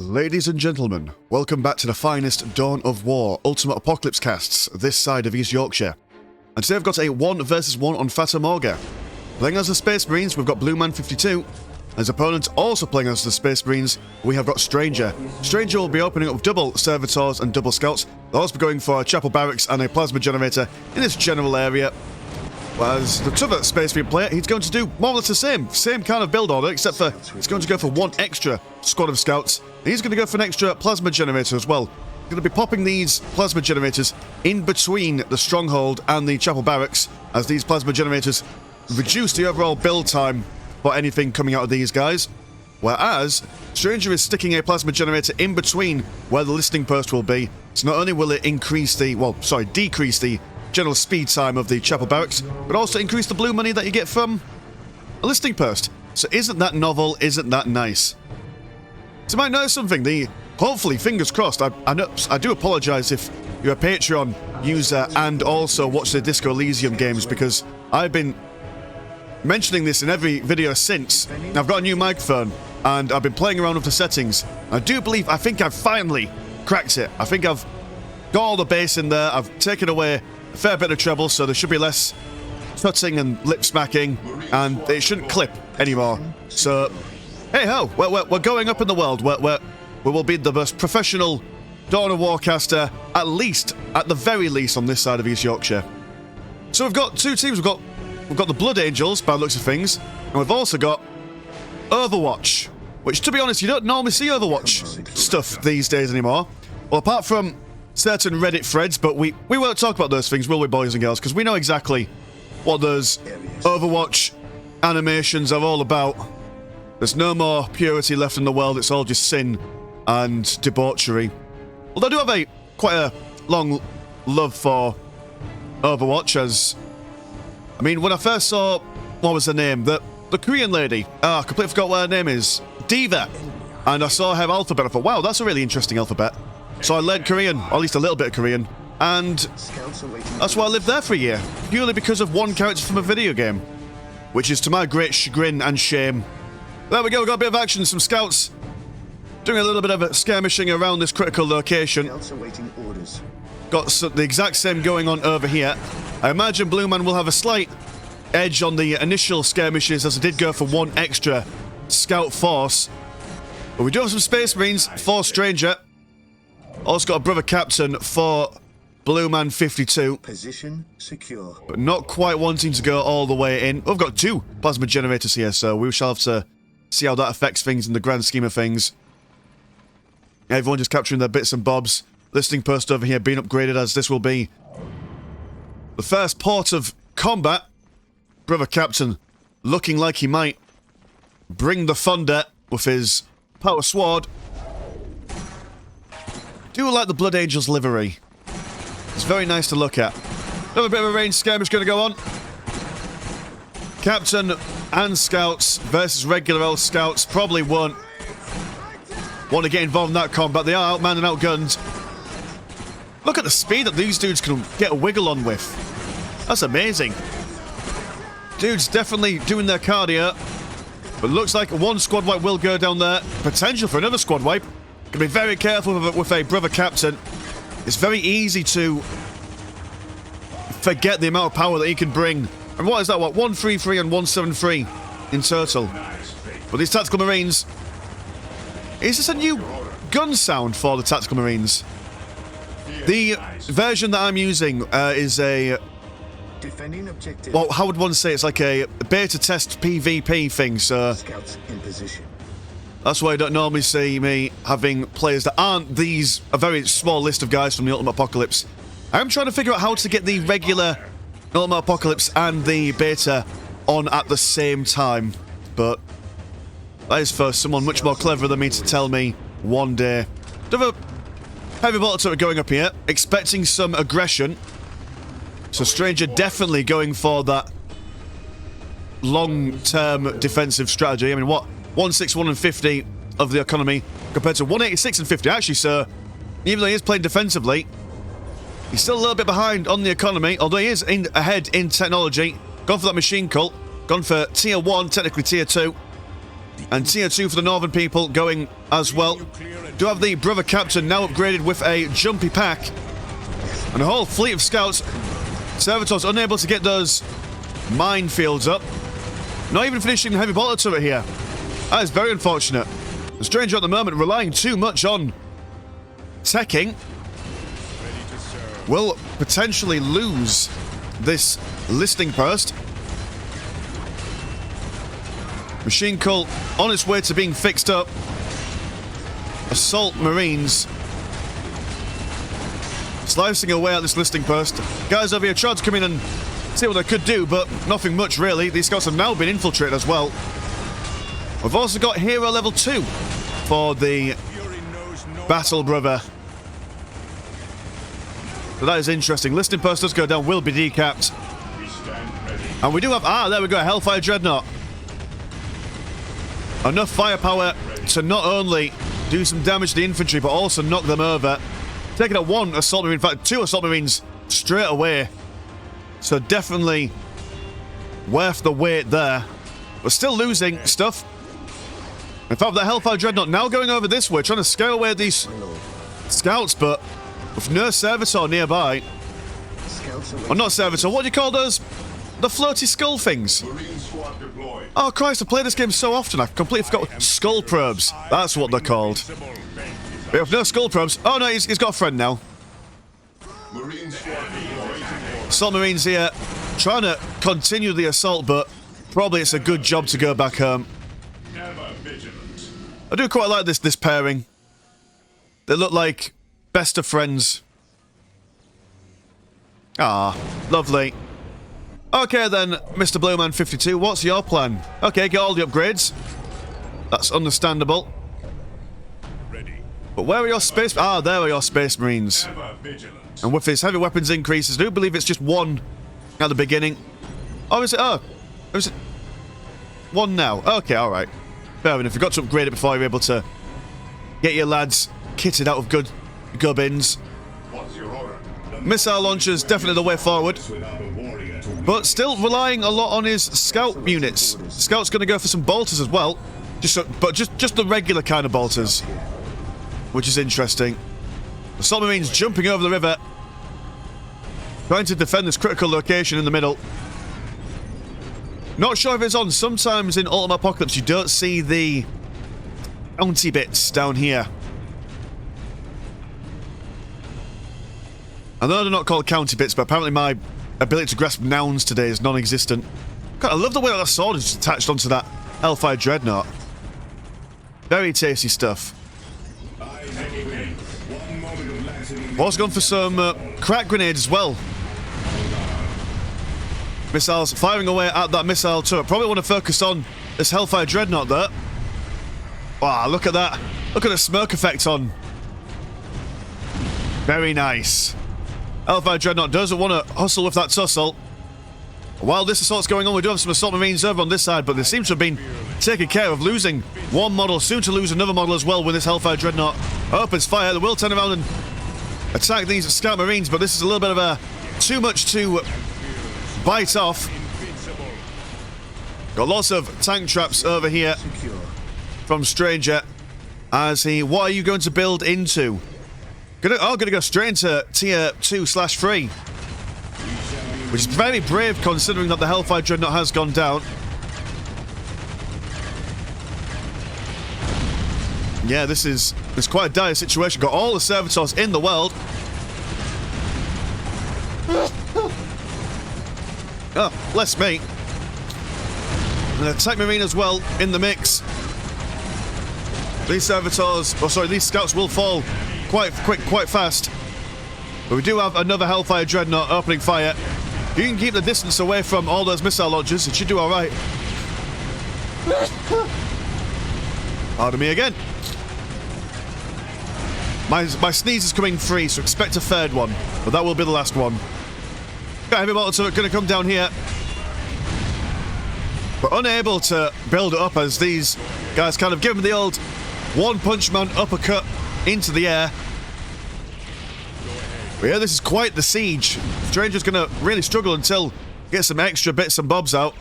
Ladies and gentlemen, welcome back to the finest Dawn of War Ultimate Apocalypse casts this side of East Yorkshire. And today I've got a 1 versus 1 on Fata Morga. Playing as the Space Marines, we've got Blueman52. As opponent, also playing as the Space Marines, we have got Stranger. Stranger will be opening up with double Servitors and double Scouts. They'll also be going for a Chapel Barracks and a Plasma Generator in this general area. Whereas the other Space Marine player, he's going to do more or less the same kind of build order, except for he's going to go for one extra squad of Scouts. And he's going to go for an extra Plasma Generator as well. He's going to be popping these Plasma Generators in between the Stronghold and the Chapel Barracks, as these Plasma Generators reduce the overall build time for anything coming out of these guys. Whereas Stranger is sticking a Plasma Generator in between where the listing post will be. So not only will it decrease the general speed time of the Chapel Barracks, but also increase the blue money that you get from a listing post. So isn't that novel? Isn't that nice? So you might know something. Hopefully, fingers crossed. I do apologise if you're a Patreon user and also watch the Disco Elysium games, because I've been mentioning this in every video since. I've got a new microphone and I've been playing around with the settings. I think I've finally cracked it. I think I've got all the bass in there. I've taken away a fair bit of treble, so there should be less tutting and lip smacking, and it shouldn't clip anymore. So, hey ho, we're going up in the world. We will be the most professional Dawn of War caster, at the very least, on this side of East Yorkshire. So we've got two teams. We've got the Blood Angels, by the looks of things, and we've also got Overwatch, which, to be honest, you don't normally see Overwatch stuff these days anymore. Well, apart from certain Reddit threads, but we won't talk about those things, will we, boys and girls? Because we know exactly what those Overwatch animations are all about. There's no more purity left in the world. It's all just sin and debauchery. Although I do have quite a long love for Overwatch, as I mean, when I first saw, what was her name? The Korean lady. I completely forgot what her name is. Diva. And I saw her alphabet. I thought, wow, that's a really interesting alphabet. So I learned Korean, or at least a little bit of Korean, and that's why I lived there for a year, purely because of one character from a video game, which is to my great chagrin and shame. There we go, we got a bit of action, some Scouts doing a little bit of skirmishing around this critical location. Got the exact same going on over here. I imagine Blue Man will have a slight edge on the initial skirmishes, as I did go for one extra Scout force. But we do have some Space Marines for Stranger. Also got a Brother Captain for Blueman52. Position secure. But not quite wanting to go all the way in. We've got two Plasma Generators here, so we shall have to see how that affects things in the grand scheme of things. Everyone just capturing their bits and bobs. Listing post over here being upgraded, as this will be the first port of combat. Brother Captain looking like he might bring the thunder with his power sword. Do like the Blood Angels livery. It's very nice to look at. Another bit of a range skirmish going to go on. Captain and Scouts versus regular old Scouts. Probably won't want to get involved in that combat. They are outmanned and outgunned. Look at the speed that these dudes can get a wiggle on with. That's amazing. Dudes definitely doing their cardio. But looks like one squad wipe will go down there. Potential for another squad wipe. Can be very careful with a Brother Captain. It's very easy to forget the amount of power that he can bring. And what is that? What? 133 and 173 in total. But these Tactical Marines... Is this a new gun sound for the Tactical Marines? The version that I'm using is a... Defending objective. Well, how would one say? It's like a beta test PvP thing, so... Scouts in position. That's why I don't normally see me having players that aren't these, a very small list of guys from the Ultimate Apocalypse. I'm trying to figure out how to get the regular Ultimate Apocalypse and the beta on at the same time. But that is for someone much more clever than me to tell me one day. Do have a heavy bolter turret going up here, expecting some aggression. So Stranger definitely going for that long-term defensive strategy. I mean, what? 161 and 50 of the economy compared to 186 and 50. Actually, sir, even though he is playing defensively, he's still a little bit behind on the economy, although he is ahead in technology. Gone for that machine cult. Gone for tier 1, technically tier 2. And tier 2 for the northern people, going as well. Do have the brother captain now upgraded with a jumpy pack. And a whole fleet of scouts. Servitors unable to get those minefields up. Not even finishing the heavy bolter turret here. That is very unfortunate. The Stranger at the moment relying too much on teching. Will potentially lose this listing post. Machine Cult on its way to being fixed up. Assault Marines slicing away at this listing post. Guys over here tried to come in and see what they could do, but nothing much really. These scouts have now been infiltrated as well. We've also got hero level 2 for the Battle Brother. So that is interesting. Listing post does go down, will be decapped. And we do have, there we go, a Hellfire Dreadnought. Enough firepower to not only do some damage to the infantry, but also knock them over. Taking out one Assault Marine, in fact, 2 Assault Marines straight away. So definitely worth the wait there. But still losing stuff. In fact, the Hellfire Dreadnought now going over this way, trying to scare away these scouts, but with no Servitor nearby. Or not Servitor, what do you call those? The floaty skull things. Oh Christ, I play this game so often, I completely forgot. Skull probes, that's what they're called. We have no skull probes. Oh no, he's got a friend now. Assault Marines here, trying to continue the assault, but probably it's a good job to go back home. I do quite like this pairing. They look like best of friends. Ah, lovely. Okay then, Mr. Blueman52, what's your plan? Okay, get all the upgrades. That's understandable. But where are your space... there are your Space Marines. And with his heavy weapons increases, I do believe it's just 1 at the beginning. Oh, is it? Oh, is it 1 now? Okay, alright. Fair enough, you've got to upgrade it before you're able to get your lads kitted out of good gubbins. Missile launchers, definitely the way forward. But still relying a lot on his scout units. Scout's going to go for some bolters as well. Just the regular kind of bolters. Which is interesting. The Assault Marines jumping over the river. Trying to defend this critical location in the middle. Not sure if it's on. Sometimes in Ultimate Apocalypse you don't see the bounty bits down here. I know they're not called county bits, but apparently my ability to grasp nouns today is non-existent. God, I love the way that sword is attached onto that Hellfire Dreadnought. Very tasty stuff. I've also gone for some crack grenades as well. Missiles firing away at that missile turret. Probably want to focus on this Hellfire Dreadnought there. Wow, look at that. Look at the smoke effect on. Very nice. Hellfire Dreadnought doesn't want to hustle with that tussle. While this assault's going on, we do have some Assault Marines over on this side, but they seem to have been taking care of losing one model, soon to lose another model as well when this Hellfire Dreadnought opens fire. They will turn around and attack these Scout Marines, but this is a little bit of a too much to bite off. Got lots of tank traps over here from Stranger as he... What are you going to build into? Gonna go straight into tier 2/3. Which is very brave considering that the Hellfire Dreadnought has gone down. Yeah, it's quite a dire situation. Got all the servitors in the world. Oh, bless me. And an attack marine as well in the mix. These these scouts will fall quite quick, quite fast. But we do have another Hellfire Dreadnought opening fire. If you can keep the distance away from all those missile launchers, it should do alright. Pardon me again. My sneeze is coming free, so expect a third one. But that will be the last one. Got heavy mortar turret going to come down here. But unable to build it up as these guys kind of give him the old one-punch-man uppercut into the air. But yeah, this is quite the siege. Stranger's going to really struggle until get some extra bits and bobs out.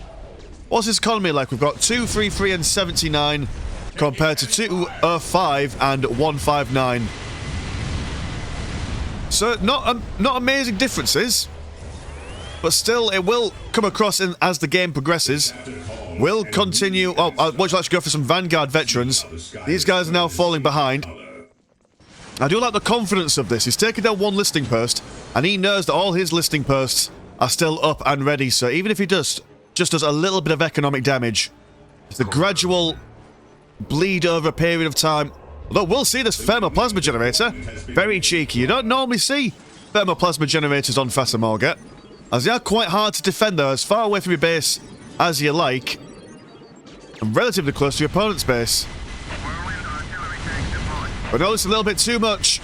What's his economy like? We've got 2, 3, 3, and 79. compared to 205 and 159. So not amazing differences, but still it will come across as the game progresses. We'll continue. Oh, would you like to go for some Vanguard veterans? These guys are now falling behind. I do like the confidence of this. He's taken down one listing post, and he knows that all his listing posts are still up and ready. So even if he just does a little bit of economic damage, it's the gradual bleed over a period of time. Although we'll see this thermoplasma generator. Very cheeky. You don't normally see thermoplasma generators on Fata Morgana, as they are quite hard to defend though, as far away from your base as you like, and relatively close to your opponent's base. But no, it's a little bit too much.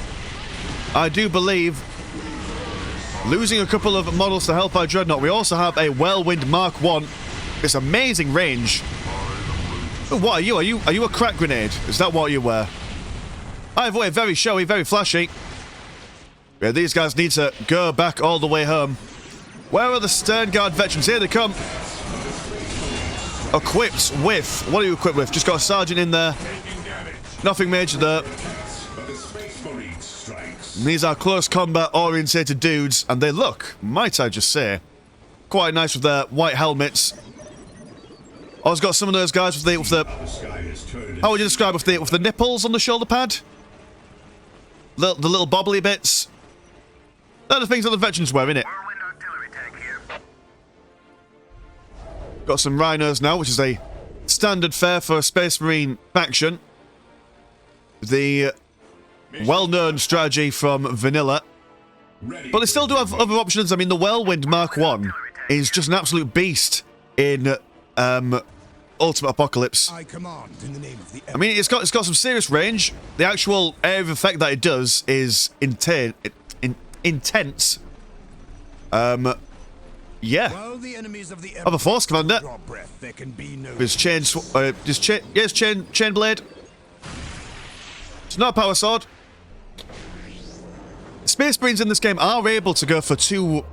I do believe losing a couple of models to help our Dreadnought. We also have a Whirlwind Mark 1. It's amazing range. Oh, what are you? Are you a crack grenade? Is that what you were? Either way, very showy, very flashy. Yeah, these guys need to go back all the way home. Where are the Stern Guard veterans? Here they come. Equipped with... What are you equipped with? Just got a sergeant in there. Nothing major there. These are close combat orientated dudes, and they look, might I just say, quite nice with their white helmets. I've got some of those guys with the how would you describe with the nipples on the shoulder pad? The little bobbly bits. They're the things that the veterans wear, innit? Got some rhinos now, which is a standard fare for a Space Marine faction. The well-known strategy from Vanilla. But they still do have other options. I mean, the Whirlwind Mark 1 is just an absolute beast in Ultimate Apocalypse. I mean, it's got some serious range. The actual area of effect that it does is intense. Yeah. Of a force commander. His chain blade. It's not a power sword. Space Marines in this game are able to go for two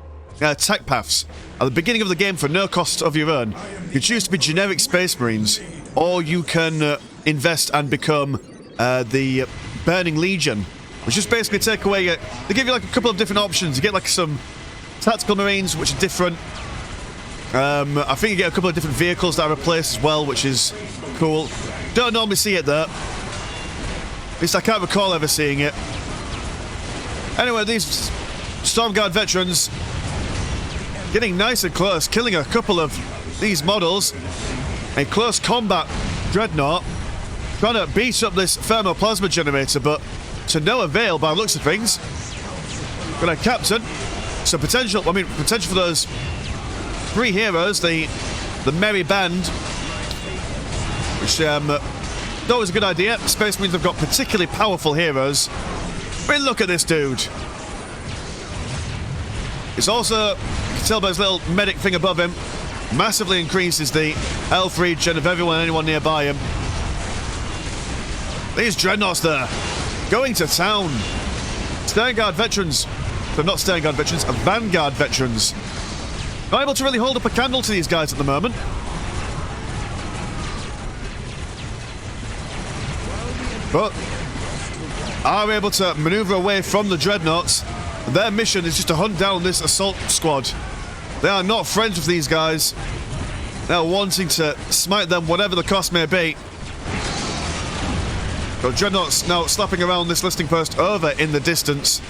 attack paths at the beginning of the game for no cost of your own. You can choose to be generic Space Marines, or you can invest and become the Burning Legion, which just basically take away... they give you like a couple of different options. You get like some Tactical Marines, which are different. I think you get a couple of different vehicles that are replaced as well, which is cool. Don't normally see it though. At least I can't recall ever seeing it. Anyway, these Storm Guard veterans getting nice and close, killing a couple of these models. A close combat Dreadnought trying to beat up this thermoplasma generator, but to no avail by the looks of things. Got a captain. So potential for those three heroes, the Merry Band, which that was a good idea. Space Marines have got particularly powerful heroes. I mean, look at this dude. It's also, you can tell by his little medic thing above him, massively increases the health regen of anyone nearby him. These Dreadnoughts there, going to town. Stern Guard veterans, so not Stern Guard veterans, Vanguard veterans. Not able to really hold up a candle to these guys at the moment. But are able to maneuver away from the Dreadnoughts. Their mission is just to hunt down this assault squad. They are not friends with these guys. They are wanting to smite them whatever the cost may be. Got Dreadnoughts now slapping around this listing post over in the distance.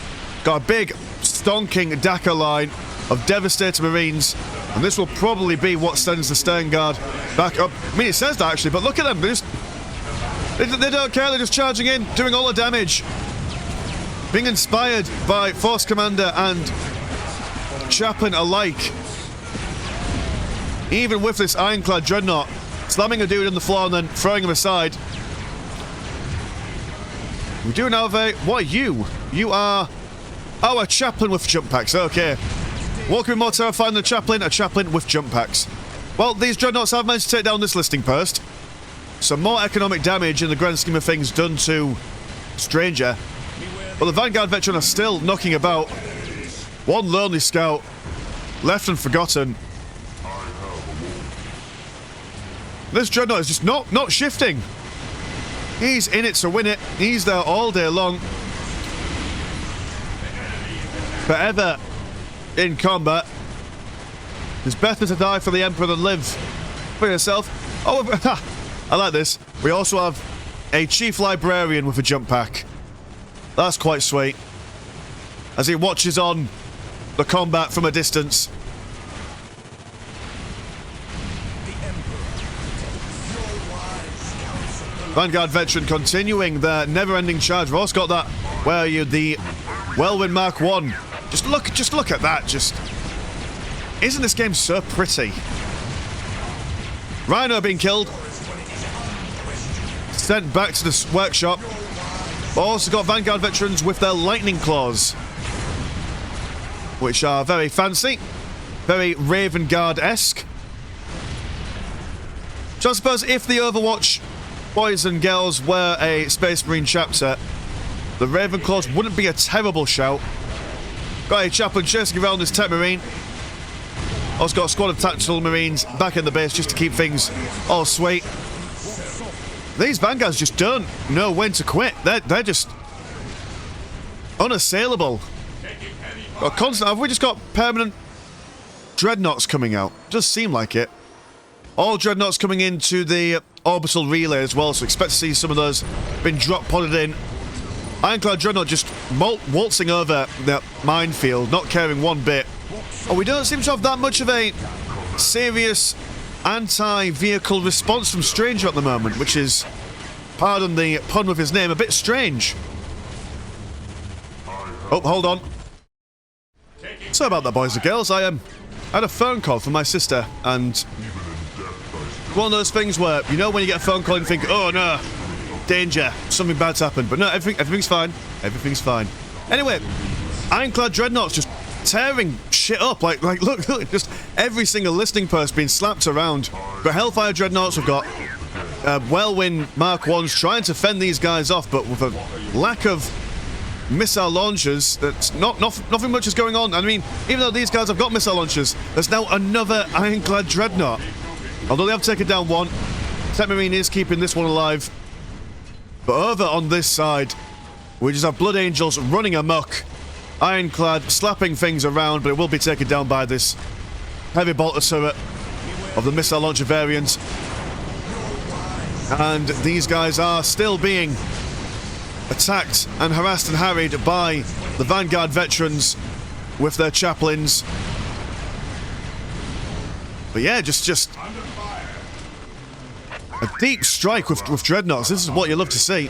Got a big stonking Dakar line of devastated Marines, and this will probably be what sends the Stern Guard back up. I mean, it says that actually, but look at them. They don't care, they're just charging in, doing all the damage. Being inspired by Force Commander and Chaplain alike. Even with this ironclad Dreadnought, slamming a dude on the floor and then throwing him aside. We do now have a... What are you? You are... Oh, a Chaplain with jump packs, okay. What could be more terrifying than a Chaplain with jump packs? Well, these Dreadnoughts have managed to take down this listing post. Some more economic damage in the grand scheme of things done to Stranger. But the Vanguard veteran are still knocking about. One lonely scout left and forgotten. This Dreadnought is just not shifting. He's in it to win it. He's there all day long. Forever in combat. It's better to die for the Emperor than live for yourself. Oh, I like this. We also have a Chief Librarian with a jump pack. That's quite sweet. As he watches on the combat from a distance. Vanguard veteran continuing their never-ending charge. We've also got that. Where are you? The Whirlwind Mark 1. Just look at that. Isn't this game so pretty? Rhino being killed. Sent back to the workshop. Also got Vanguard veterans with their lightning claws, which are very fancy, very Raven Guard-esque. So I suppose if the Overwatch boys and girls were a Space Marine chapter, the Ravenclaws wouldn't be a terrible shout. Got a chaplain chasing around this Tech Marine. Also got a squad of tactical Marines back in the base just to keep things all sweet. These Vanguards just don't know when to quit. They're just unassailable. Got constant. Have we just got permanent dreadnoughts coming out? Does seem like it. All dreadnoughts coming into the orbital relay as well, so expect to see some of those been drop podded in. Ironclad dreadnought just waltzing over the minefield, not caring one bit. Oh, we don't seem to have that much of a serious anti-vehicle response from Stranger at the moment, which is, pardon the pun with his name, a bit strange. Oh, hold on. Sorry about that, boys and girls. I had a phone call from my sister, and one of those things where, you know when you get a phone call and think, oh no, danger, something bad's happened. But no, everything's fine. Everything's fine. Anyway, Ironclad Dreadnoughts just tearing shit up. Like look, just every single listening post being slapped around. But Hellfire Dreadnoughts, we've got Whirlwind Mark 1s trying to fend these guys off, but with a lack of missile launchers, that's nothing much is going on. I mean, even though these guys have got missile launchers, there's now another Ironclad Dreadnought. Although they have taken down one, Tech Marine is keeping this one alive. But over on this side, we just have Blood Angels running amok. Ironclad slapping things around, but it will be taken down by this heavy bolter turret of the missile launcher variant. And these guys are still being attacked and harassed and harried by the Vanguard veterans with their chaplains. But yeah, just a deep strike with dreadnoughts. This is what you love to see.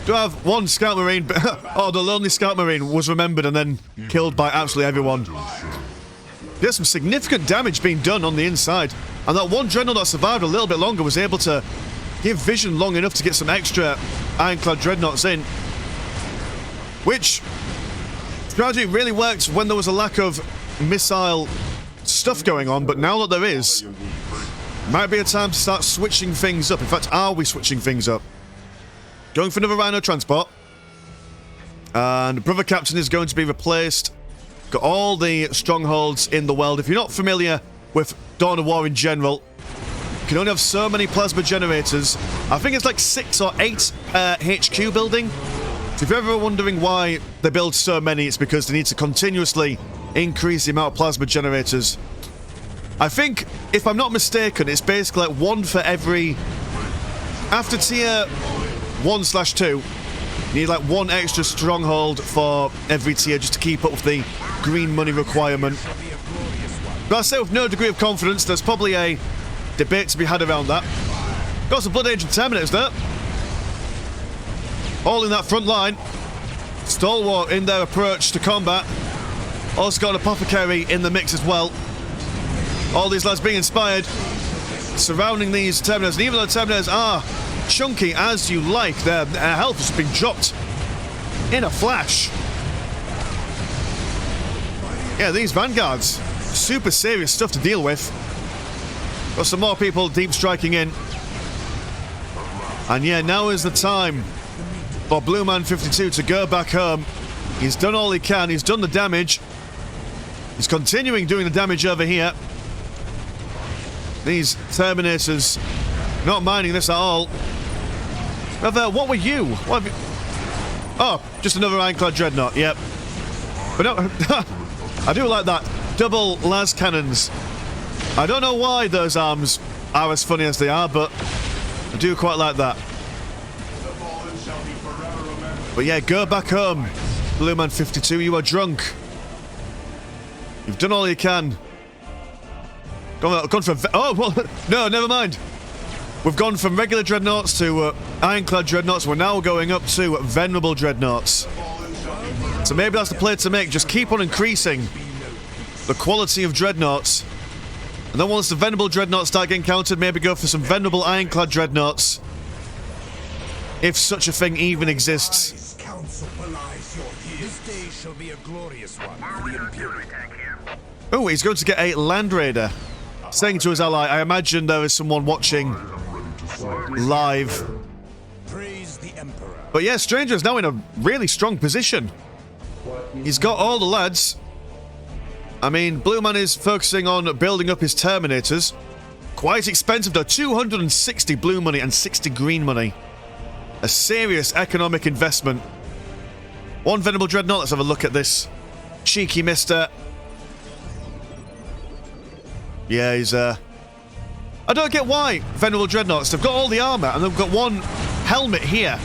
Do I have one Scout Marine? Oh, the lonely Scout Marine was remembered and then killed by absolutely everyone. There's some significant damage being done on the inside. And that one Dreadnought that survived a little bit longer was able to give vision long enough to get some extra Ironclad Dreadnoughts in. Which strategy really worked when there was a lack of missile stuff going on, but now that there is, might be a time to start switching things up. In fact, are we switching things up? Going for another Rhino transport. And Brother Captain is going to be replaced. Got all the strongholds in the world. If you're not familiar with Dawn of War in general, you can only have so many plasma generators. I think it's like 6 or 8 HQ building. So if you're ever wondering why they build so many, it's because they need to continuously increase the amount of plasma generators. I think, if I'm not mistaken, it's basically like one for every... After tier 1/2, you need like one extra stronghold for every tier just to keep up with the green money requirement. But I say with no degree of confidence, there's probably a debate to be had around that. Got some Blood Angel Terminators there. All in that front line. Stalwart in their approach to combat. Also got an Apothecary in the mix as well. All these lads being inspired, surrounding these Terminators. And even though Terminators are chunky as you like, their health has been dropped in a flash. Yeah, these Vanguards, super serious stuff to deal with. Got some more people deep striking in. And yeah, now is the time for Blueman52 to go back home. He's done all he can, he's done the damage. He's continuing doing the damage over here. These Terminators not minding this at all. Rather, what were you? What have you... Oh, just another ironclad dreadnought, yep. But no, I do like that. Double las cannons. I don't know why those arms are as funny as they are, but I do quite like that. But yeah, go back home, Blueman52, you are drunk. You've done all you can. Gone from... Oh, well, no, never mind. We've gone from regular dreadnoughts to ironclad dreadnoughts. We're now going up to venerable dreadnoughts. So maybe that's the play to make. Just keep on increasing the quality of dreadnoughts. And then once the venerable dreadnoughts start getting counted, maybe go for some venerable ironclad dreadnoughts. If such a thing even exists. This day shall be a glorious one for the Imperium. Oh, he's going to get a Land Raider. Saying to his ally, I imagine there is someone watching live. Praise the Emperor. But yeah, Stranger is now in a really strong position. He's got all the lads. I mean, Blue Man is focusing on building up his Terminators. Quite expensive though, 260 blue money and 60 green money. A serious economic investment. One venerable dreadnought, let's have a look at this. Cheeky mister. Yeah, he's I don't get why venerable dreadnoughts, they've got all the armor and they've got one helmet here.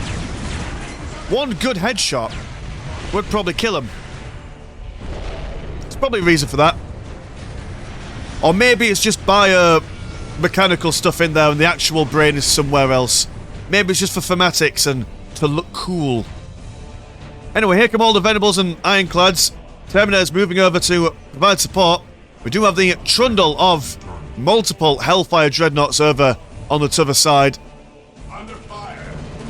One good headshot would probably kill him. There's probably a reason for that. Or maybe it's just mechanical stuff in there and the actual brain is somewhere else. Maybe it's just for thematics and to look cool. Anyway, here come all the venerables and ironclads. Terminators moving over to provide support. We do have the trundle of multiple Hellfire dreadnoughts over on the t'other side.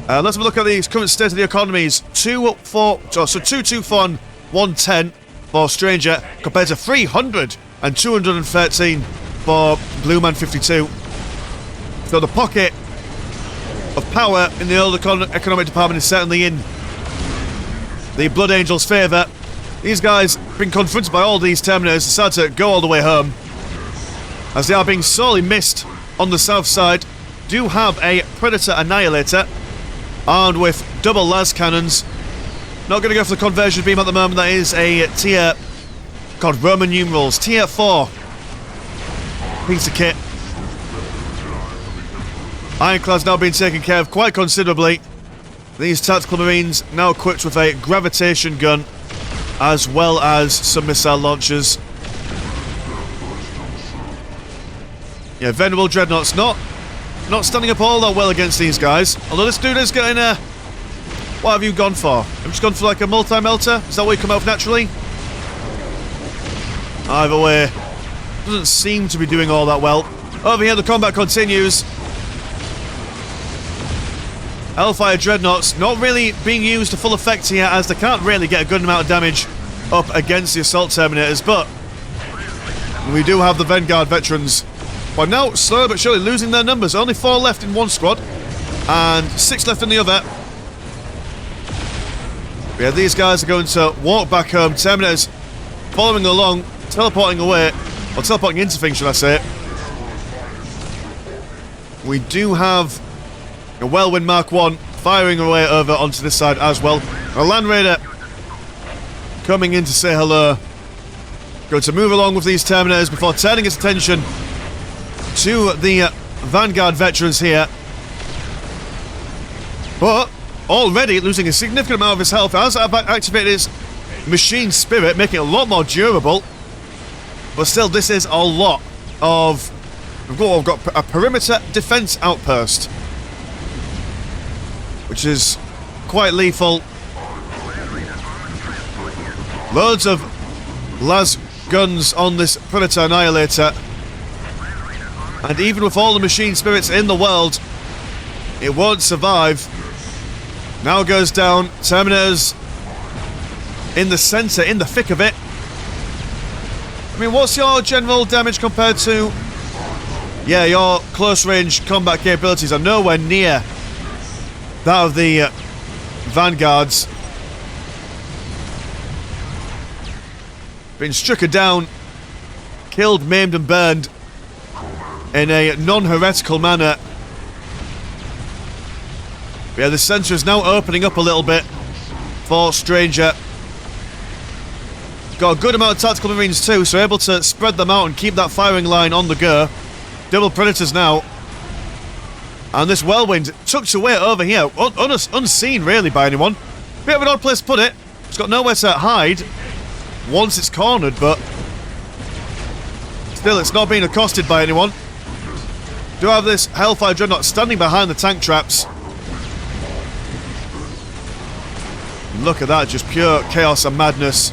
Let's have a look at the current state of the economies. 224 and 110 for Stranger, compared to 300 and 213 for Blueman52. So the pocket of power in the old economic department is certainly in the Blood Angels' favour. These guys, being confronted by all these Terminators, decide to go all the way home. As they are being sorely missed on the south side, do have a Predator Annihilator, armed with double las cannons. Not going to go for the conversion beam at the moment, that is a tier, called Roman numerals, tier 4 piece of kit. Ironclad's now being taken care of quite considerably. These tactical marines now equipped with a gravitation gun, as well as some missile launchers. Yeah, venerable dreadnoughts not standing up all that well against these guys. Although this dude is getting a... What have you gone for? Have you just gone for like a multi-melter? Is that what you come out with naturally? Either way, doesn't seem to be doing all that well. Over here the combat continues. Hellfire dreadnoughts not really being used to full effect here, as they can't really get a good amount of damage up against the assault terminators, but we do have the Vanguard veterans. But now, slowly but surely losing their numbers. Only 4 left in one squad and 6 left in the other. Yeah, these guys are going to walk back home. Terminators following along, teleporting away, or teleporting into things, should I say. We do have a Whirlwind Mark 1 firing away over onto this side as well. A Land Raider coming in to say hello. Going to move along with these Terminators before turning its attention to the Vanguard veterans here. But already losing a significant amount of his health as I've activated his Machine Spirit, making it a lot more durable. But still, this is a lot of... We've got a perimeter defense outpost, which is quite lethal. Loads of las guns on this Predator Annihilator. And even with all the machine spirits in the world, it won't survive. Now goes down. Terminators in the centre, in the thick of it. I mean, what's your general damage compared to... Yeah, your close range combat capabilities are nowhere near that of the Vanguards. Been stricken down, killed, maimed and burned in a non-heretical manner. But yeah, the centre is now opening up a little bit for Stranger. Got a good amount of tactical marines too, so able to spread them out and keep that firing line on the go. Double predators now. And this whirlwind tucked away over here, unseen really by anyone. Bit of an odd place to put it. It's got nowhere to hide once it's cornered, but still it's not being accosted by anyone. Do have this Hellfire Dreadnought standing behind the tank traps. Look at that, just pure chaos and madness.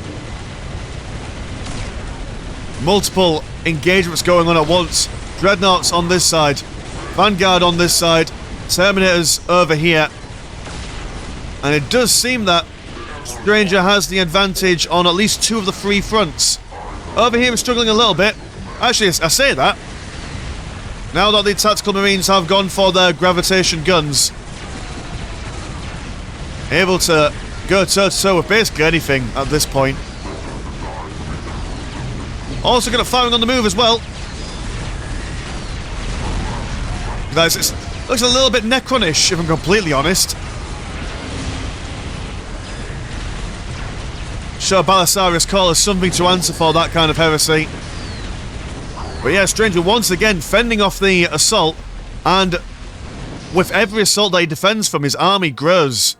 Multiple engagements going on at once. Dreadnoughts on this side, Vanguard on this side, Terminators over here. And it does seem that Stranger has the advantage on at least two of the three fronts. Over here we're struggling a little bit. Actually, I say that. Now that the tactical marines have gone for their gravitation guns, able to go toe-to-toe with basically anything at this point. Also got a firing on the move as well. Guys, it looks a little bit Necronish, if I'm completely honest. Sure, Belisarius Call has something to answer for that kind of heresy. But yeah, Stranger once again fending off the assault, and with every assault that he defends from, his army grows.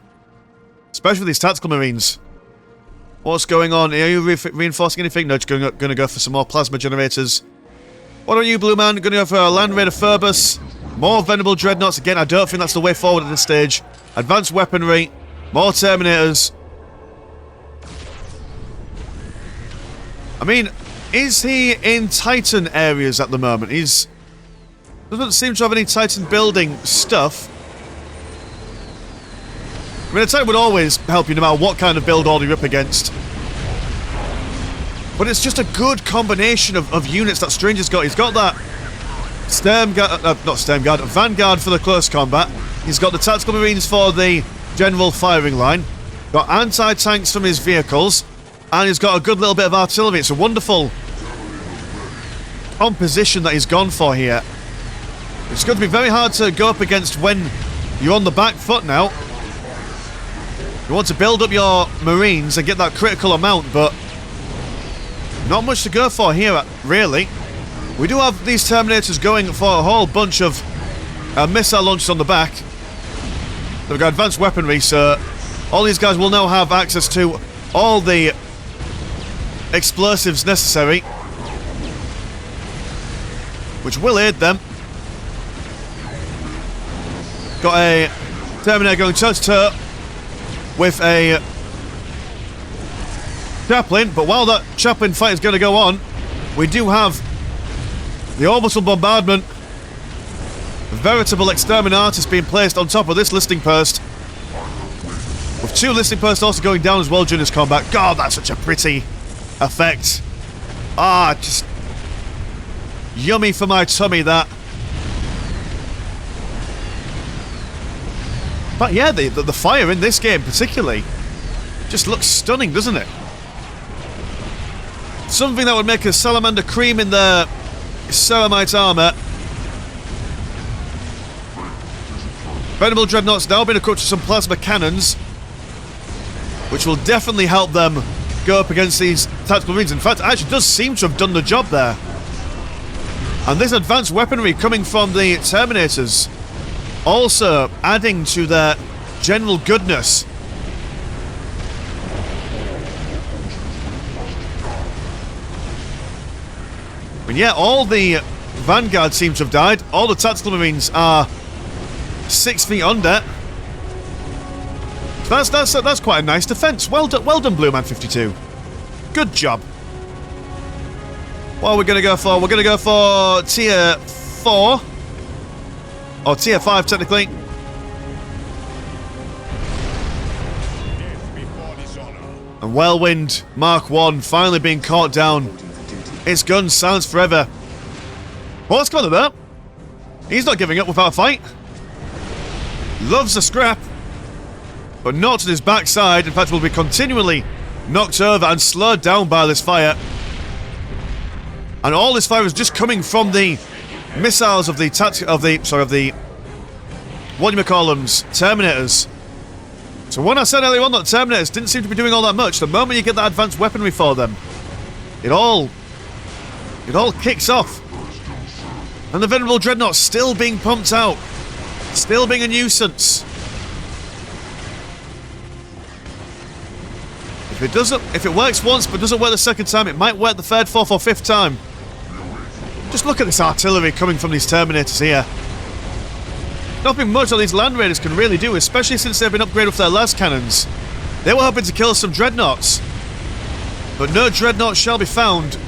Especially with these tactical marines. What's going on? Are you reinforcing anything? No, just gonna go for some more plasma generators. What are you, Blue Man? Gonna go for a Land Raider Phoebus. More Venerable Dreadnoughts. Again, I don't think that's the way forward at this stage. Advanced weaponry. More Terminators. I mean, is he in Titan areas at the moment? Doesn't seem to have any Titan building stuff. I mean, a Titan would always help you no matter what kind of build order you're up against. But it's just a good combination of units that Stranger's got. He's got that Vanguard for the close combat. He's got the tactical marines for the general firing line. Got anti-tanks from his vehicles. And he's got a good little bit of artillery. It's a wonderful composition that he's gone for here. It's going to be very hard to go up against when you're on the back foot now. You want to build up your marines and get that critical amount, but not much to go for here, really. We do have these Terminators going for a whole bunch of missile launchers on the back. They've got advanced weaponry, so all these guys will now have access to all the explosives necessary, which will aid them. Got a Terminator going toe-to-toe with a Chaplain, but while that Chaplain fight is going to go on, we do have the orbital bombardment, a veritable exterminatus being placed on top of this listing post, with two listing posts also going down as well during this combat. God, that's such a pretty effect. Ah, just yummy for my tummy, that. But yeah, the fire in this game particularly just looks stunning, doesn't it? Something that would make a salamander cream in their ceramite armour. Venerable Dreadnoughts now been equipped with some plasma cannons, which will definitely help them go up against these tactical marines. In fact, it actually does seem to have done the job there. And this advanced weaponry coming from the Terminators also adding to their general goodness. And yeah, all the Vanguard seem to have died. All the tactical marines are 6 feet under. That's quite a nice defense. Well done, Blueman52. Good job. What are we going to go for? We're going to go for tier 4. Or tier 5, technically. And Whirlwind Mark 1 finally being caught down. Its gun silence forever. What's going on there? He's not giving up without a fight. Loves a scrap. But not to his backside. In fact, will be continually knocked over and slowed down by this fire. And all this fire is just coming from the missiles of the Terminators. So when I said earlier on that Terminators didn't seem to be doing all that much, the moment you get that advanced weaponry for them, it all kicks off. And the Venerable Dreadnought still being pumped out. Still being a nuisance. If it works once but doesn't work the second time, it might work the third, fourth or fifth time. Just look at this artillery coming from these Terminators here. Nothing much that these Land Raiders can really do, especially since they've been upgraded with their las cannons. They were hoping to kill some Dreadnoughts. But no Dreadnought shall be found.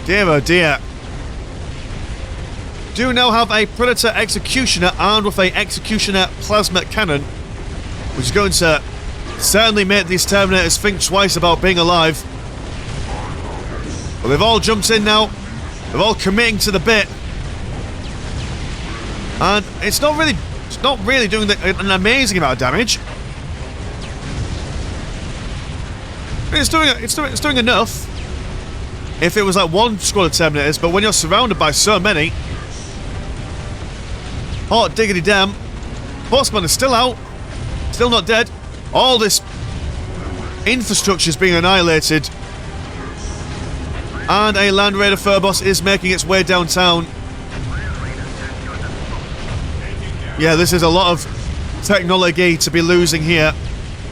Dear oh dear. Do now have a Predator Executioner armed with a Executioner Plasma Cannon, which is going to certainly make these Terminators think twice about being alive. But they've all jumped in now. They're all committing to the bit. And it's not really doing an amazing amount of damage. It's doing enough. If it was like one squad of Terminators, but when you're surrounded by so many. Hot diggity damn. Bossman is still out. Still not dead. All this infrastructure is being annihilated. And a Land Raider Phobos is making its way downtown. Yeah, this is a lot of technology to be losing here.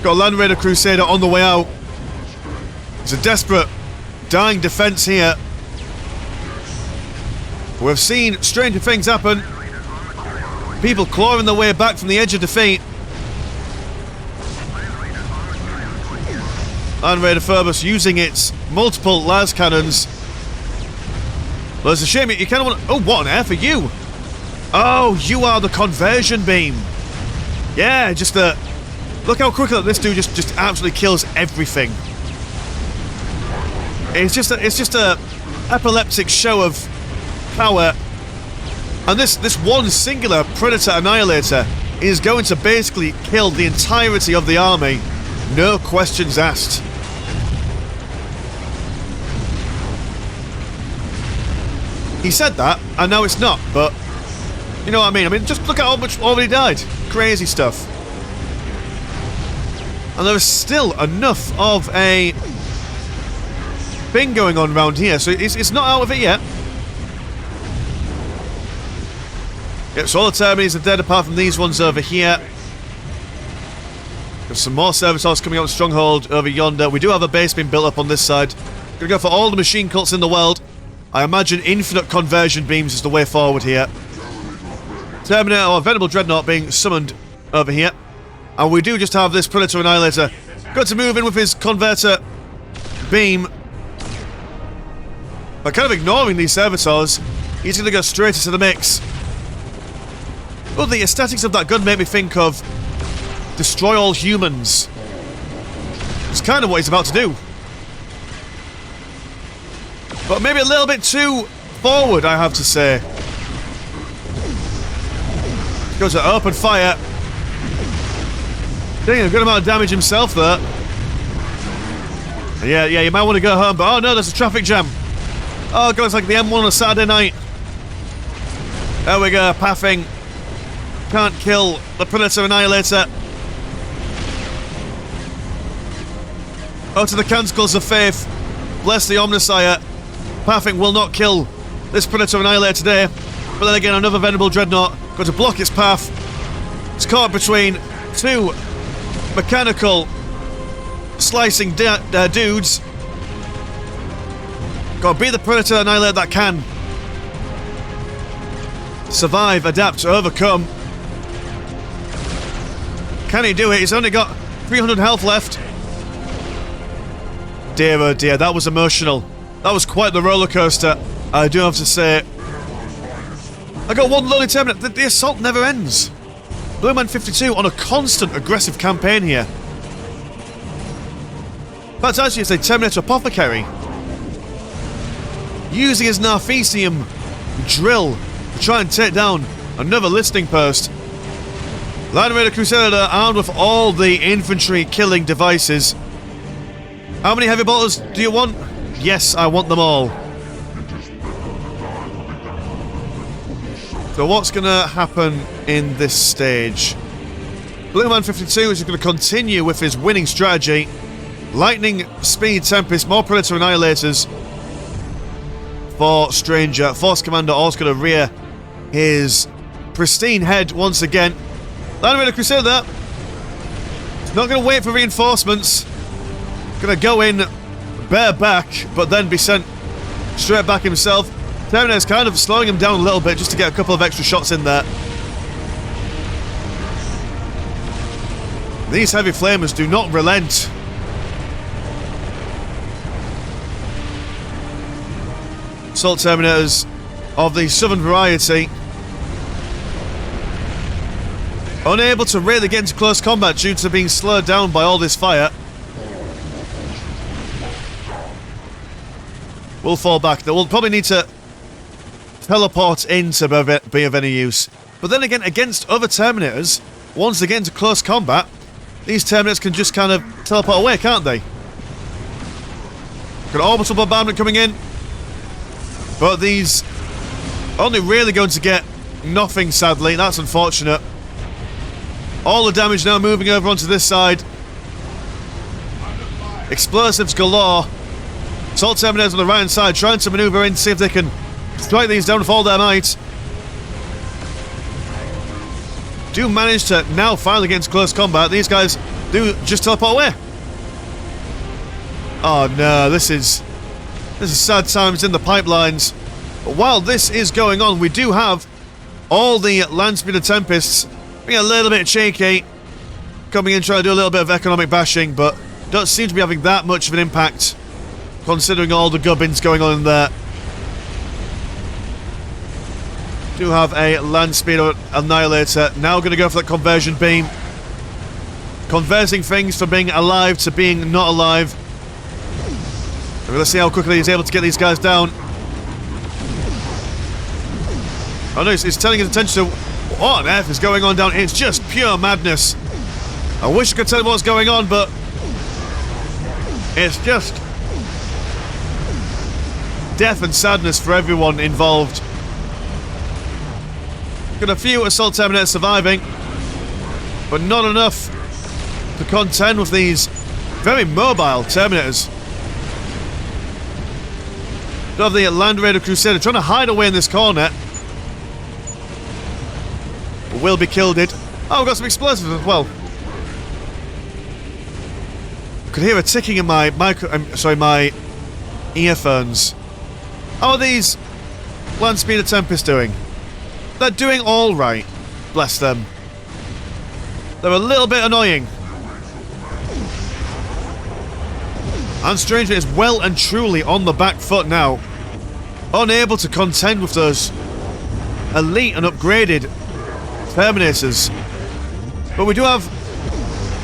Got a Land Raider Crusader on the way out. It's a desperate, dying defense here. We've seen stranger things happen. People clawing their way back from the edge of defeat. Land Raider Phobos using its multiple las cannons. Well, it's a shame you kind of want to... Oh, what on earth are you? Oh, you are the conversion beam. Yeah, just look how quickly this dude just absolutely kills everything. It's just a epileptic show of power. And this one singular Predator Annihilator is going to basically kill the entirety of the army. No questions asked. He said that, and now it's not, but you know what I mean? I mean, just look at how much already died. Crazy stuff. And there is still enough of a thing going on around here, so it's not out of it yet. Yep, so all the Terminators are dead apart from these ones over here. There's some more servitors coming out of Stronghold over yonder. We do have a base being built up on this side. Gonna go for all the machine cults in the world. I imagine infinite conversion beams is the way forward here. Terminator or Venerable Dreadnought being summoned over here. And we do just have this Predator Annihilator. Got to move in with his converter beam. By kind of ignoring these servitors, he's gonna go straight into the mix. Well, the aesthetics of that gun make me think of destroy all humans. It's kind of what he's about to do. But maybe a little bit too forward, I have to say. Goes to open fire. Doing a good amount of damage himself there. Yeah, you might want to go home, but oh no, there's a traffic jam. Oh god, it's like the M1 on a Saturday night. There we go, pathing. Can't kill the Predator Annihilator. Oh, to the Canticles of Faith. Bless the Omnisire. Pathing will not kill this Predator Annihilator today. But then again, another Venerable Dreadnought got to block its path. It's caught between two mechanical slicing dudes. Gotta be the Predator Annihilator that can survive, adapt, overcome. Can he do it? He's only got 300 health left. Dear oh dear, that was emotional. That was quite the roller coaster, I do have to say. I got one lonely Terminator. The assault never ends. Blueman52 on a constant aggressive campaign here. In fact, actually, it's a Terminator Apothecary. Using his Narfesium drill to try and take down another listening post. Land Raider Crusader armed with all the infantry killing devices. How many heavy bolters do you want? Yes, I want them all. So what's going to happen in this stage? Blueman52 is going to continue with his winning strategy. Lightning, Speed, Tempest, more Predator Annihilators for Stranger. Force Commander also going to rear his pristine head once again. Land Raider Crusader there. Not going to wait for reinforcements. Going to go in bareback, but then be sent straight back himself. Terminator's kind of slowing him down a little bit just to get a couple of extra shots in there. These heavy flamers do not relent. Assault Terminators of the southern variety, unable to really get into close combat due to being slowed down by all this fire. We'll fall back. We'll probably need to teleport in to be of any use. But then again, against other Terminators, once they get into close combat, these Terminators can just kind of teleport away, can't they? Got orbital bombardment coming in. But these only really going to get nothing, sadly. That's unfortunate. All the damage now moving over onto this side. Explosives galore. Assault Terminators on the right hand side trying to maneuver in, see if they can strike these down with all their might. Do manage to now finally get into close combat. These guys do just teleport away. Oh no, this is sad times in the pipelines. But while this is going on, we do have all the Land Speeder Tempests being a little bit cheeky, coming in trying to do a little bit of economic bashing, but don't seem to be having that much of an impact considering all the gubbins going on in there. Do have a Land Speeder Annihilator now going to go for that conversion beam, converting things from being alive to being not alive. We're going to see how quickly he's able to get these guys down. Oh no, he's telling his attention to what on earth is going on down here. It's just pure madness. I wish I could tell you what's going on, but it's just death and sadness for everyone involved. Got a few Assault Terminators surviving, but not enough to contend with these very mobile Terminators. Of the Land Raider Crusader trying to hide away in this corner, but will be killed. Oh, we've got some explosives as well. I could hear a ticking in my my earphones. How are these Land Speeder Tempest doing? They're doing all right. Bless them. They're a little bit annoying. And Stranger is well and truly on the back foot now. Unable to contend with those elite and upgraded Terminators. But we do have...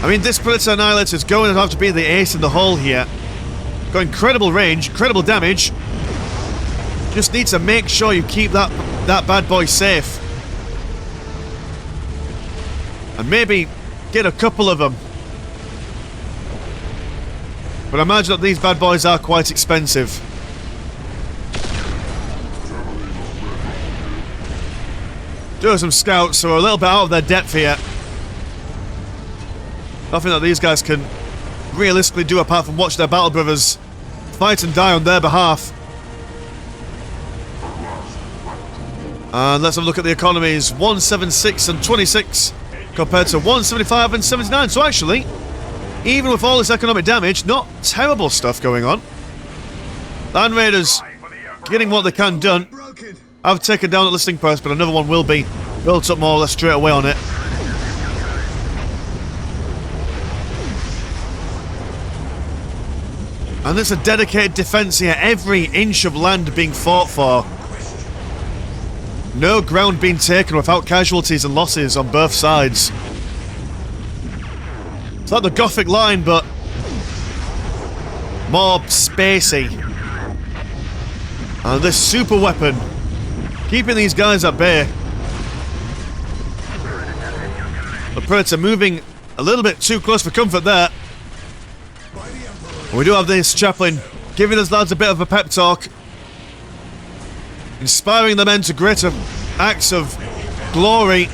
I mean, this Predator Annihilator is going to have to be the ace in the hole here. Got incredible range, incredible damage. Just need to make sure you keep that bad boy safe. And maybe get a couple of them. But I imagine that these bad boys are quite expensive. Do have some scouts who are a little bit out of their depth here. Nothing that these guys can realistically do apart from watch their battle brothers fight and die on their behalf. And let's have a look at the economies. 176 and 26 compared to 175 and 79. So actually, even with all this economic damage, not terrible stuff going on. Land Raiders getting what they can done. I've taken down the listing post, but another one will be built up more or less straight away on it. And there's a dedicated defence here. Every inch of land being fought for. No ground being taken without casualties and losses on both sides. It's like the Gothic line, but more spacey. And this super weapon keeping these guys at bay. The Predator moving a little bit too close for comfort there. And we do have this chaplain giving us lads a bit of a pep talk, inspiring the men to greater acts of glory.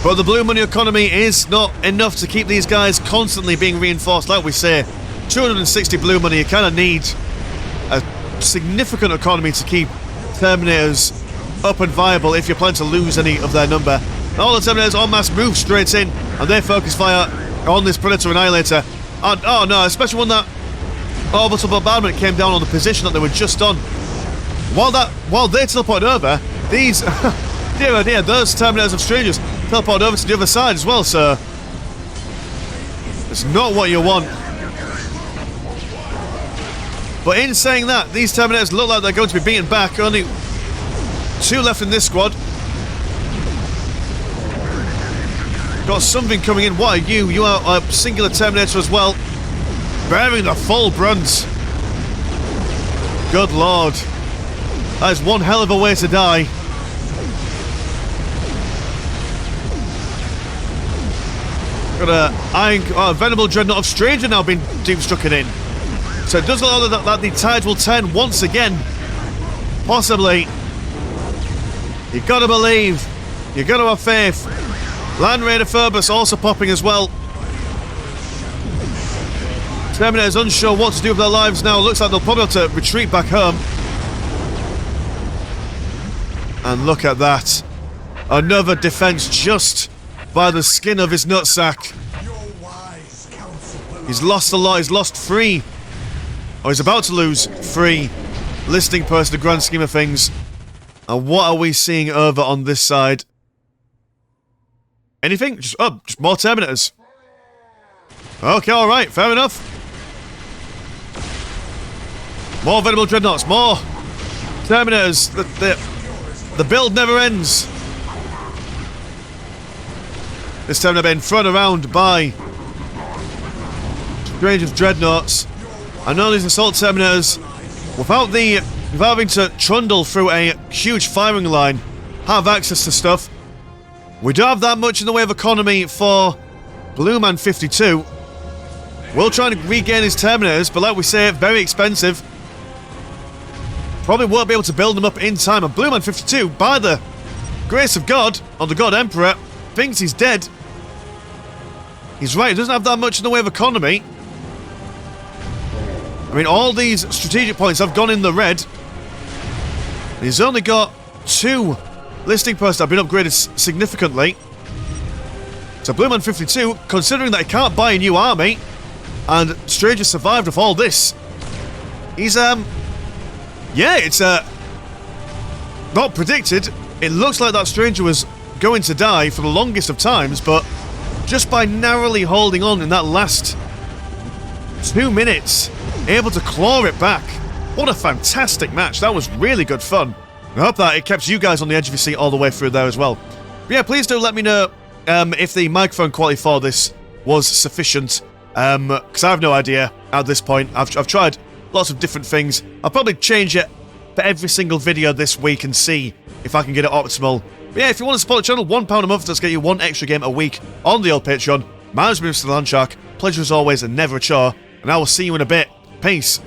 But the blue money economy is not enough to keep these guys constantly being reinforced. Like we say, 260 blue money, you kind of need a significant economy to keep Terminators up and viable if you're planning to lose any of their number. All the Terminators en masse move straight in, and they focus fire on this Predator Annihilator. And, oh no, especially when that orbital bombardment came down on the position that they were just on. While they teleported over, these, dear oh dear, those Terminators of Strangers teleported over to the other side as well, so it's not what you want. But in saying that, these Terminators look like they're going to be beaten back. Only 2 left in this squad. Got something coming in. What are you? You are a singular Terminator as well. Bearing the full brunt. Good lord. That is one hell of a way to die. Got a Venerable Dreadnought of Stranger now been deep struck in. So it does look like that the tide will turn once again. Possibly. You gotta believe. You gotta have faith. Land Raider Phobos also popping as well. Terminator's unsure what to do with their lives now. Looks like they'll probably have to retreat back home. And look at that. Another defense just by the skin of his nutsack. He's lost a lot. He's lost 3. Or he's about to lose 3 listing posts in the grand scheme of things. And what are we seeing over on this side? Anything? Just more Terminators. Okay, alright, fair enough. More Venerable Dreadnoughts, more Terminators. The build never ends. This Terminator being thrown around by Stranger's Dreadnoughts. And all these Assault Terminators, without having to trundle through a huge firing line, have access to stuff. We don't have that much in the way of economy for Blueman52. We'll try and regain his Terminators, but like we say, very expensive. Probably won't be able to build them up in time. And Blueman52, by the grace of God, or the God Emperor, thinks he's dead. He's right, he doesn't have that much in the way of economy. I mean, all these strategic points have gone in the red. He's only got 2 listing posts that have been upgraded significantly. So Blueman52, considering that he can't buy a new army, and Stranger survived with all this, he's, yeah, it's, not predicted. It looks like that Stranger was going to die for the longest of times, but just by narrowly holding on in that last 2 minutes, able to claw it back. What a fantastic match. That was really good fun. I hope that it kept you guys on the edge of your seat all the way through there as well. But yeah, please do let me know if the microphone quality for this was sufficient. Because I have no idea at this point. I've tried lots of different things. I'll probably change it for every single video this week and see if I can get it optimal. But yeah, if you want to support the channel, £1 a month does get you 1 extra game a week on the old Patreon. My name's Mr. Landshark. Pleasure as always and never a chore. And I will see you in a bit. Peace.